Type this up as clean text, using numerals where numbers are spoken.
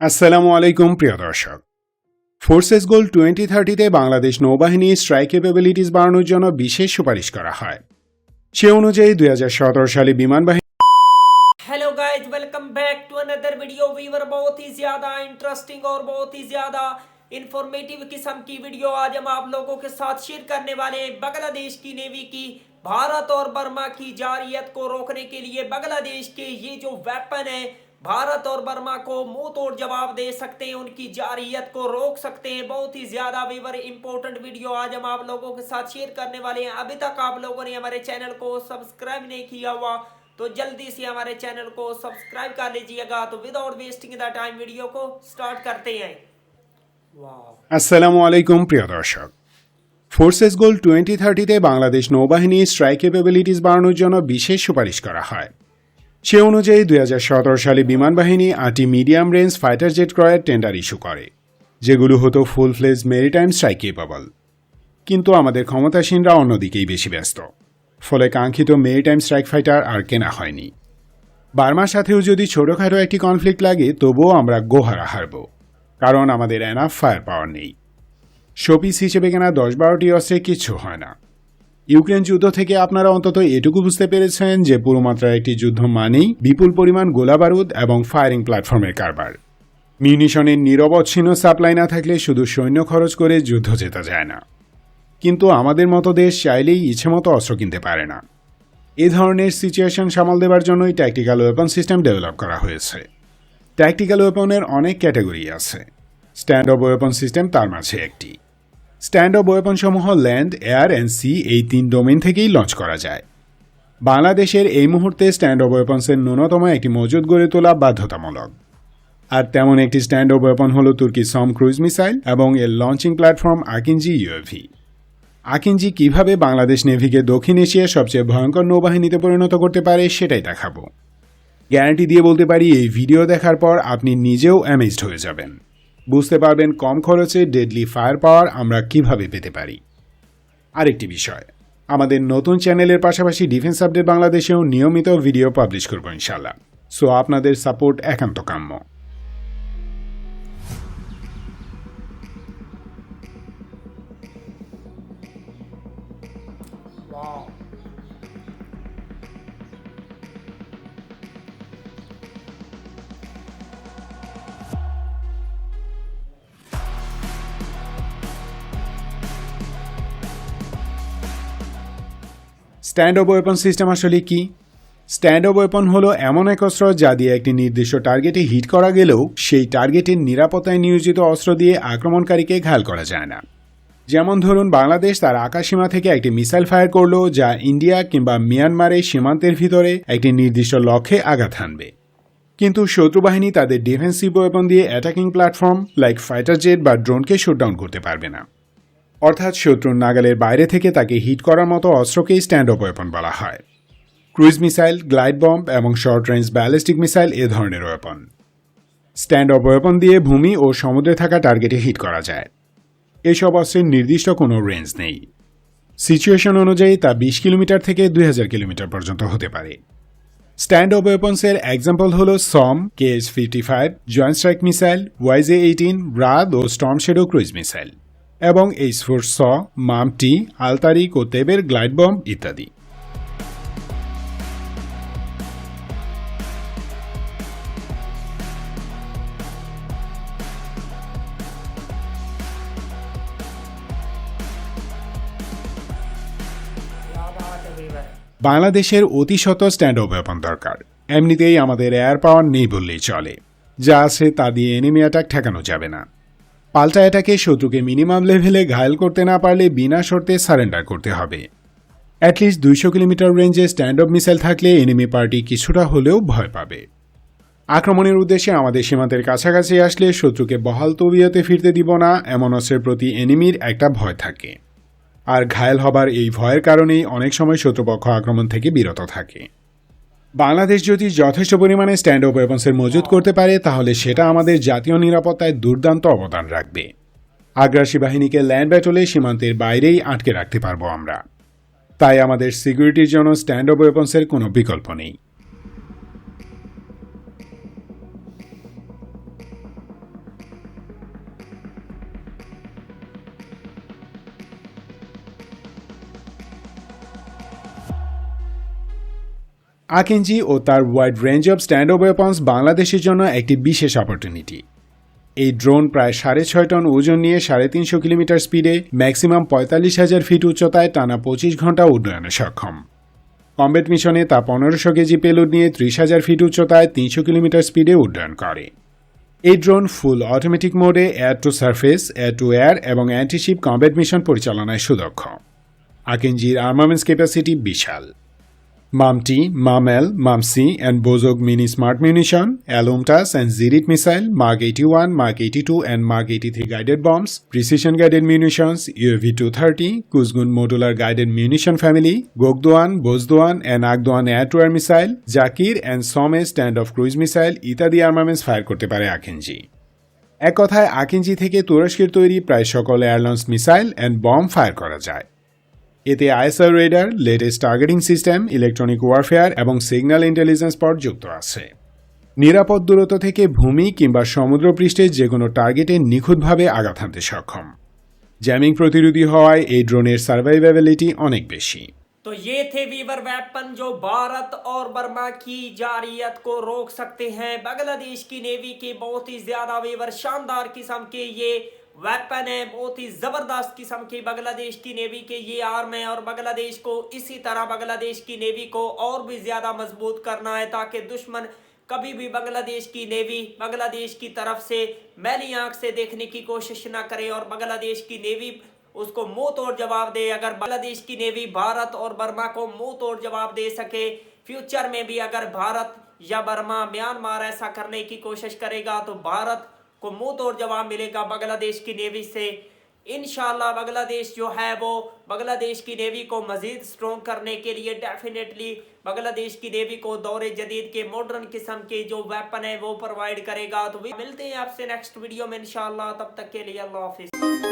আসসালামু আলাইকুম প্রিয় দর্শক। ফোর্সেস গোল 2030-তে বাংলাদেশ নৌবাহিনী স্ট্রাইক ক্যাপাবিলিটিস বাড়ানোর জন্য বিশেষ সুপারিশ করা হয়। সে অনুযায়ী 2017 সালে বিমান বাহিনী hello guys, welcome back to another video. Viewer बहुत ही ज़्यादा इंटरेस्टिंग और बहुत ही ज़्यादा इंफॉर्मेटिव किस्म की वीडियो आज हम आप लोगों के साथ शेयर करने वाले हैं। बांग्लादेश की नेवी की भारत और बर्मा की जारहियत को रोकने के लिए बांग्लादेश के ये जो वेपन है भारत और बर्मा को मुंह तोड़ जवाब दे सकते हैं, उनकी जारहियत को रोक सकते हैं। बहुत ही ज़्यादा व्यूवर इंपॉर्टेंट वीडियो आज हम आप लोगों के साथ शेयर करने वाले हैं। अभी तक आप लोगों ने हमारे चैनल को सब्सक्राइब नहीं किया हुआ तो जल्दी से हमारे चैनल को सब्सक्राइब कर लीजिएगा। तो without wasting the time video को स्टार्ट करते हैं। আসসালামু আলাইকুম প্রিয় দর্শক। ফোর্সেস গোল 2030-তে বাংলাদেশ নৌবাহিনী স্ট্রাইক ক্যাপাবিলিটিস বাড়ানোর জন্য বিশেষ সুপারিশ করা হয়। সে অনুযায়ী 2017 সালে বিমান বাহিনী 8টি মিডিয়াম রেঞ্জ ফাইটার জেট ক্রয়ের টেন্ডার ইস্যু করে, যেগুলো হতো ফুল ফ্লেজ মেরিটাইম স্ট্রাইক কেপাবল। কিন্তু আমাদের ক্ষমতাসীনরা অন্যদিকেই বেশি ব্যস্ত, ফলে কাঙ্ক্ষিত মেরিটাইম স্ট্রাইক ফাইটার আর কেনা হয়নি। বার্মার সাথেও যদি ছোটখাটো একটি কনফ্লিক্ট লাগে তবুও আমরা গোহারা হারব, কারণ আমাদের এনাফ ফায়ার পাওয়ার নেই। শোপিস হিসেবে কেনা 10-12টি অস্ত্রে কিচ্ছু হয় না। ইউক্রেন যুদ্ধ থেকে আপনারা অন্তত এটুকু বুঝতে পেরেছেন যে পুরোমাত্রার একটি যুদ্ধ মানেই বিপুল পরিমাণ গোলাবারুদ এবং ফায়ারিং প্ল্যাটফর্মের কারবার। মিউনিশনের নিরবচ্ছিন্ন সাপ্লাই না থাকলে শুধু সৈন্য খরচ করে যুদ্ধ জেতা যায় না। কিন্তু আমাদের মতো দেশ চাইলেই ইচ্ছেমতো অস্ত্র কিনতে পারে না। এ ধরনের সিচুয়েশন সামাল দেওয়ার জন্যই ট্যাকটিক্যাল ওয়েপন সিস্টেম ডেভেলপ করা হয়েছে। ট্যাকটিক্যাল ওয়েপনের অনেক ক্যাটাগরি আছে, স্ট্যান্ড অফ ওয়েপন সিস্টেম তার মাঝে একটি। স্ট্যান্ড অফ ওয়েপনসমূহ ল্যান্ড, এয়ার অ্যান্ড সি এই 3 ডোমেইন থেকেই লঞ্চ করা যায়। বাংলাদেশের এই মুহূর্তে স্ট্যান্ড অফ ওয়েপন্সের ন্যূনতম একটি মজুদ গড়ে তোলা বাধ্যতামূলক। আর তেমন একটি স্ট্যান্ড অফ ওয়েপন হল তুর্কি সম ক্রুজ মিসাইল এবং এর launching platform Akinci UAV. Akinci কিভাবে বাংলাদেশ নেভিকে দক্ষিণ এশিয়ার সবচেয়ে ভয়ঙ্কর নৌবাহিনীতে পরিণত করতে পারে সেটাই দেখাবো। গ্যারান্টি দিয়ে বলতে পারি, এই ভিডিও দেখার পর আপনি নিজেও অ্যামেজড হয়ে যাবেন। বুঝতে পারবেন কম খরচে ডেডলি ফায়ার পাওয়ার আমরা কিভাবে পেতে পারি। আরেকটি বিষয়, আমাদের নতুন চ্যানেলের পাশাপাশি ডিফেন্স আপডেট বাংলাদেশেও নিয়মিত ভিডিও পাবলিশ করব ইনশাল্লাহ। সো আপনাদের সাপোর্ট একান্ত কাম্য। স্ট্যান্ড অফ ওয়েপন সিস্টেম আসলে কি? স্ট্যান্ড অফ ওয়েপন হলো এমন এক অস্ত্র যা দিয়ে একটি নির্দিষ্ট টার্গেটে হিট করা গেলেও সেই টার্গেটের নিরাপত্তায় নিয়োজিত অস্ত্র দিয়ে আক্রমণকারীকে ঘায়েল করা যায় না। যেমন ধরুন, বাংলাদেশ তার আকাশসীমা থেকে একটি মিসাইল ফায়ার করলো যা ইন্ডিয়া কিংবা মিয়ানমারের সীমান্তের ভিতরে একটি নির্দিষ্ট লক্ষ্যে আঘাত হানবে। কিন্তু শত্রু বাহিনী তাদের ডিফেন্সিভ ওয়েপন দিয়ে attacking platform like fighter jet বা ড্রোনকে শটডাউন করতে পারবে না। অর্থাৎ শত্রুর নাগালের বাইরে থেকে তাকে হিট করার মতো অস্ত্রকেই স্ট্যান্ড অফ ওয়েপন বলা হয়। ক্রুজ মিসাইল, গ্লাইড বম্ব এবং শর্ট রেঞ্জ ব্যালিস্টিক মিসাইল এ ধরনের ওয়েপন। স্ট্যান্ড অফ ওয়েপন দিয়ে ভূমি ও সমুদ্রে থাকা টার্গেটে হিট করা যায়। এসব অস্ত্রের নির্দিষ্ট কোনো রেঞ্জ নেই। সিচুয়েশন অনুযায়ী তা 20 কিলোমিটার থেকে 2000 কিলোমিটার পর্যন্ত হতে পারে। স্ট্যান্ড অফ ওয়েপন্সের এক্সাম্পল হল some, KH-55, joint strike missile, YJ-18, Raad ও স্টর্ম শ্যাডো ক্রুজ মিসাইল এবং H-4 স, মাম-টি, আলতারিক ও তেবের গ্লাইড বম্ব ইত্যাদি। বাংলাদেশের অতি শত স্ট্যান্ড অফ ওয়েপন দরকার। এমনিতেই আমাদের এয়ার পাওয়ার নেই বললেই চলে। যা আছে তা দিয়ে এনিমি অ্যাটাক ঠেকানো যাবে না। পাল্টা অ্যাটাকে শত্রুকে মিনিমাম লেভেলে ঘায়েল করতে না পারলে বিনা শর্তে সারেন্ডার করতে হবে। অ্যাটলিস্ট 200 কিলোমিটার রেঞ্জে স্ট্যান্ড অফ মিসাইল থাকলে এনিমি পার্টি কিছুটা হলেও ভয় পাবে। আক্রমণের উদ্দেশ্যে আমাদের সীমান্তের কাছাকাছি আসলে শত্রুকে বহাল তবিয়তে ফিরতে দিব না এমন অস্ত্রের প্রতি এনিমির একটা ভয় থাকে। আর ঘায়েল হবার এই ভয়ের কারণেই অনেক সময় শত্রুপক্ষ আক্রমণ থেকে বিরত থাকে। বাংলাদেশ যদি যথেষ্ট পরিমাণে স্ট্যান্ড অফ ওয়েপন্সের মজুত করতে পারে তাহলে সেটা আমাদের জাতীয় নিরাপত্তায় দুর্দান্ত অবদান রাখবে। আগ্রাসী বাহিনীকে ল্যান্ড ব্যাটলে সীমান্তের বাইরেই আটকে রাখতে পারবো আমরা। তাই আমাদের সিকিউরিটির জন্য স্ট্যান্ড অফ ওয়েপন্সের কোনো বিকল্প নেই। আকিঞ্জি ও তার wide range of stand of weapons বাংলাদেশের জন্য একটি বিশেষ অপরচুনিটি। এই ড্রোন প্রায় 6.5 টন ওজন নিয়ে 350 কিলোমিটার স্পিডে ম্যাক্সিমাম 45,000 ফিট উচ্চতায় টানা 25 ঘন্টা উড্ডয়নে সক্ষম। কমব্যাট মিশনে তা 1500 কেজি পেলোড নিয়ে 30,000 ফিট উচ্চতায় 300 কিলোমিটার স্পিডে উড্ডয়ন করে। এই ড্রোন ফুল অটোমেটিক মোডে air to surface, air to air এবং অ্যান্টিশিপ কমব্যাট মিশন পরিচালনায় সুদক্ষ। আকিঞ্জির আর্মামেন্টস ক্যাপাসিটি বিশাল। মামটি, মামেল, মামসি and Bozog mini smart munition, Alumtas and Zirit missile, Mark 81, Mark 82 and Mark 83 guided bombs, precision guided munitions, UAV-230, Kuzgun modular guided munition family, Gokdoan, Bozdoan and Akdoan air-to-air missile, Jakir and Some stand-off cruise missile ইত্যাদি armaments fire করতে পারে Akinci. এক কথায় Akinci থেকে তুরস্কের তৈরি প্রায় সকল air launch missile and bomb fire করা যায়। এতে ISR radar, latest targeting system, electronic warfare এবং সিগন্যাল ইন্টেলিজেন্স পড যুক্ত আছে। নিরাপদ দূরত্ব থেকে ভূমি কিংবা সমুদ্রপৃষ্ঠে যে কোনো টার্গেটে নিখুঁতভাবে আঘাত হানতে সক্ষম। জ্যামিং প্রতিরোধী হওয়ায় এই ড্রোনের সার্ভাইভেবিলিটি অনেক বেশি। तो ये थे वीवर वेपन जो भारत और बर्मा की जारियत को रोक सकते हैं। बांग्लादेश की नेवी के बहुत ही ज्यादा वीवर शानदार किस्म के ये वेपन है, बहुत ही जबरदस्त किस्म की बांग्लादेश की नेवी के ये आर्म है और बांग्लादेश को इसी तरह बांग्लादेश की नेवी को और भी ज्यादा मजबूत करना है ताकि दुश्मन कभी भी बांग्लादेश की नेवी बांग्लादेश की तरफ से मैली आंख से देखने की कोशिश ना करे और बांग्लादेश की नेवी उसको मुंह तोड़ जवाब दे। अगर बांग्लादेश की नेवी भारत और बर्मा को मुंह तोड़ जवाब दे सके, फ्यूचर में भी अगर भारत या बर्मा म्यांमार ऐसा करने की कोशिश करेगा तो भारत को मुंह तोड़ जवाब मिलेगा बांग्लादेश की नेवी से। इंशाल्लाह बांग्लादेश जो है वो बांग्लादेश की नेवी को मजीद स्ट्रॉन्ग करने के लिए डेफिनेटली बांग्लादेश की नेवी को दौरे जदीद के मॉडर्न किस्म के जो वेपन है वो प्रोवाइड करेगा। तो मिलते हैं आपसे नेक्स्ट वीडियो में इंशाल्लाह, तब तक के लिए अल्लाह हाफिज।